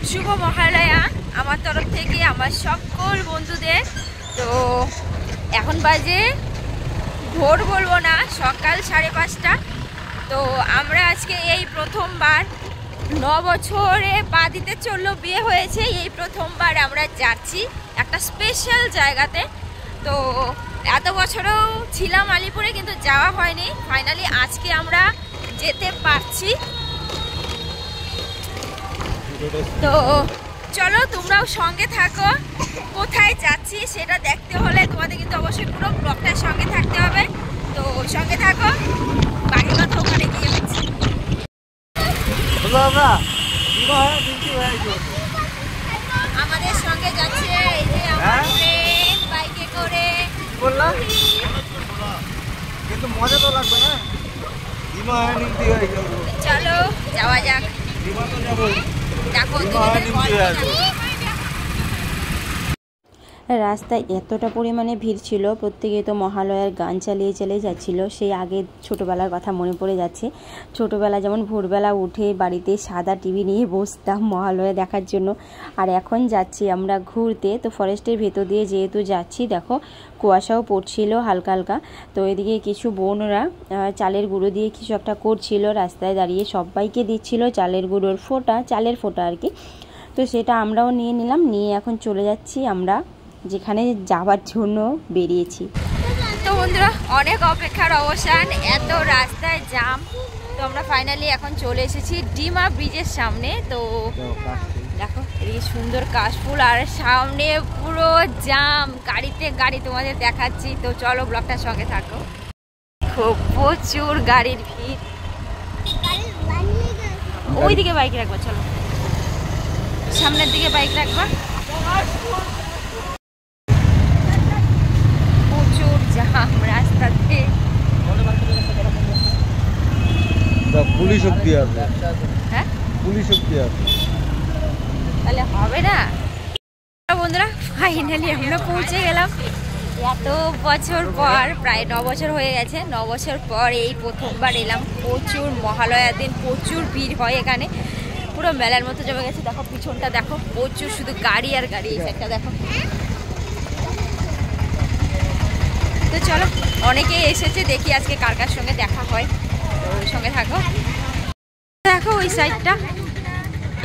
শুভ মহালয়া আমার তরফ থেকে আমার সকল বন্ধুদের। তো এখন বাজে ভোর বলবো না, সকাল 5:30। তো আমরা আজকে এই প্রথমবার 9 বছরে পা দিতে চললো, বিয়ে হয়েছে, এই প্রথমবার আমরা যাচ্ছি একটা স্পেশাল জায়গাতে। তো এত বছরেও ছিলাম আলিপুরে, কিন্তু যাওয়া হয়নি। ফাইনালি আজকে আমরা যেতে পারছি। তো চলো তোমরাও সঙ্গে থাকো। কোথায় যাচ্ছি সেটা দেখতে হলে তোমাদের কিন্তু অবশ্যই পুরো ব্লগটার সঙ্গে থাকতে হবে। তো সঙ্গে থাকো, বাকি কথা ওখানে গিয়ে হচ্ছে। আমাদের সঙ্গে যাচ্ছে এই যে আমার ফ্রেন্ড বাইকে করে। বললাম কিন্তু মজা তো লাগবে না। চলো যাওয়া যাক। দেখো রাস্তায় এতটা পরিমাণে ভিড় ছিল, প্রত্যেকে তো মহালয়ার গান চালিয়ে চালিয়ে যাচ্ছিল। সেই আগে ছোটোবেলার কথা মনে পড়ে যাচ্ছে। ছোটোবেলা যেমন ভোরবেলা উঠে বাড়িতে সাদা টিভি নিয়ে বসতাম মহালয়া দেখার জন্য, আর এখন যাচ্ছি আমরা ঘুরতে। তো ফরেস্টের ভেতর দিয়ে যেহেতু যাচ্ছি, দেখো কুয়াশাও পড়ছিল হালকা হালকা। তো এদিকে কিছু বোনরা চালের গুঁড়ো দিয়ে কিছু একটা করছিল, রাস্তায় দাঁড়িয়ে সবাইকে দিচ্ছিল চালের গুঁড়োর ফোঁটা, চালের ফোঁটা আর কি। তো সেটা আমরাও নিয়ে নিলাম, নিয়ে এখন চলে যাচ্ছি আমরা যেখানে যাওয়ার জন্য বেরিয়েছি। তো বন্ধুরা, অনেক অপেক্ষার অবসান, এত রাস্তায় জ্যাম। তো আমরা ফাইনালি এখন চলে এসেছি ডিমা ব্রিজের সামনে। তো দেখো এদিকে সুন্দর কাশফুল, আর সামনে পুরো জ্যাম, গাড়িতে গাড়ি তোমাদের দেখাচ্ছি। তো চলো ব্লগটার সঙ্গে থাকো। খুব প্রচুর গাড়ির ভিড়। ওইদিকে বাইক রাখবা, চলো সামনের দিকে বাইক রাখবা। জাম রাস্তাতে, পুলিশ অব্দি আছে। হ্যাঁ পুলিশ অব্দি আছে, তাহলে হবে না। বন্ধুরা ফাইনালি আমরা পৌঁছে গেলাম। এত বছর পর, প্রায় 9 বছর হয়ে গেছে, 9 বছর পর এই প্রথমবার এলাম। প্রচুর মহালয়ার দিন প্রচুর ভিড় হয় এখানে, পুরো মেলার মতো জমে গেছে। দেখো পিছনটা দেখো, প্রচুর শুধু গাড়ি আর গাড়ি। এই সাইডটা দেখো। তো চলো, অনেকেই এসেছে, দেখি আজকে কার কার সঙ্গে দেখা হয়। তো ওই সঙ্গে থাকো। দেখো ওই সাইডটা,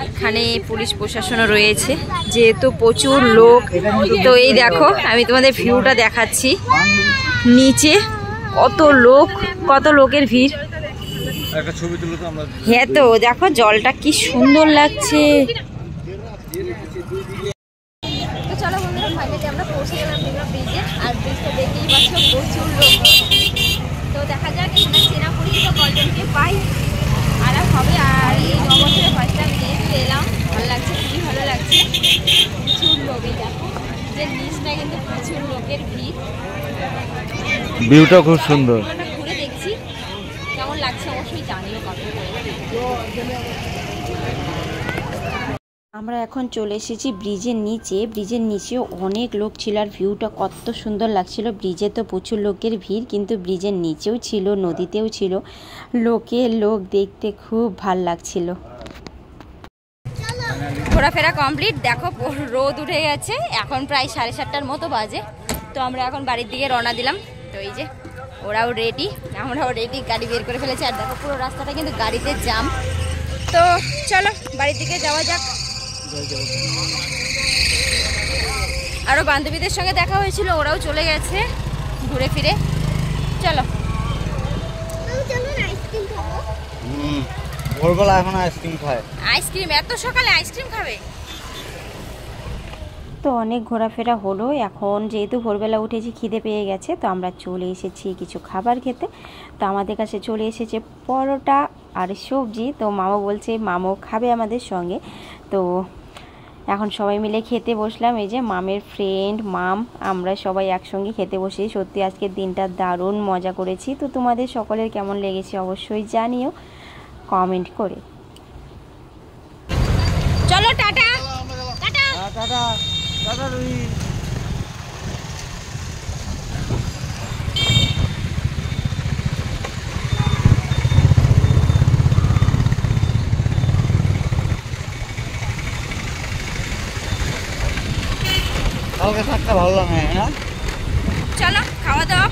এখানে পুলিশ প্রশাসনও রয়েছে, যেহেতু প্রচুর লোক। তো এই দেখো আমি তোমাদের ভিউটা দেখাচ্ছি, নিচে কত লোক, কত লোকের ভিড়। হ্যাঁ তো দেখো জলটা কি সুন্দর লাগছে। তো চলো বন্ধুরা, ফাইনালি আমরা পৌঁছে গেলাম ডিমা ব্রিজে। আর ব্রিজটা দেখেই পাচ্ছ প্রচুর লোক। তো দেখা যাক এখানে চেনা পরিচিত কয়জনকে পাই, আর হবে। আর এই 9 বছরের ফার্স্ট টাইম যেহেতু এলাম, ভালো লাগছে, খুবই ভালো লাগছে। প্রচুর লোকে দেখো, যে নিচটা কিন্তু প্রচুর লোকের ভিড়। ভিউটা খুব সুন্দর। ঘুরে দেখছি কেমন লাগছে, অবশ্যই জানিও কমেন্ট করে। আমরা এখন চলে এসেছি ব্রিজের নিচে। ব্রিজের নিচেও অনেক লোক ছিল, আর ভিউটা কত সুন্দর লাগছিল। ব্রিজে তো প্রচুর লোকের ভিড়, কিন্তু ব্রিজের নিচেও ছিল, নদীতেও ছিল লোক, দেখতে খুব ভাল লাগছিল। ঘোরাফেরা কমপ্লিট। দেখো রোদ উঠে গেছে, এখন প্রায় 7:30টার মতো বাজে। তো আমরা এখন বাড়ির দিকে রওনা দিলাম। তো এই যে ওরাও রেডি, আমরাও রেডি, গাড়ি বের করে ফেলেছি। আর দেখো পুরো রাস্তাটা কিন্তু গাড়িতে জ্যাম। তো চলো বাড়ির দিকে যাওয়া যাক। আরও বান্ধবীদের সঙ্গে দেখা হয়েছিল, ওরাও চলে গেছে ঘুরে ফিরে। চলো ভোরবেলা এখন আইসক্রিম খায়। আইসক্রিম? এত সকালে আইসক্রিম খাবে? তো অনেক ঘোরাফেরা হলো। এখন যেহেতু ভোরবেলা উঠেছি, খিদে পেয়ে গেছে, তো আমরা চলে এসেছি কিছু খাবার খেতে। তো আমাদের কাছে চলে এসেছে পরোটা আর সবজি। তো মামা বলছে মামাও খাবে আমাদের সঙ্গে। তো এখন সবাই মিলে খেতে বসলাম। এই যে মামের ফ্রেন্ড, মাম, আমরা সবাই একসঙ্গে খেতে বসি। সত্যি আজকের দিনটা দারুণ মজা করেছি। তো তোমাদের সকলের কেমন লেগেছে অবশ্যই জানিও কমেন্ট করে। চলো টাটা টাটা টাটা টাটা রুই। কালকে থাকতে ভালো লাগে না? চলো খাওয়া দাওয়া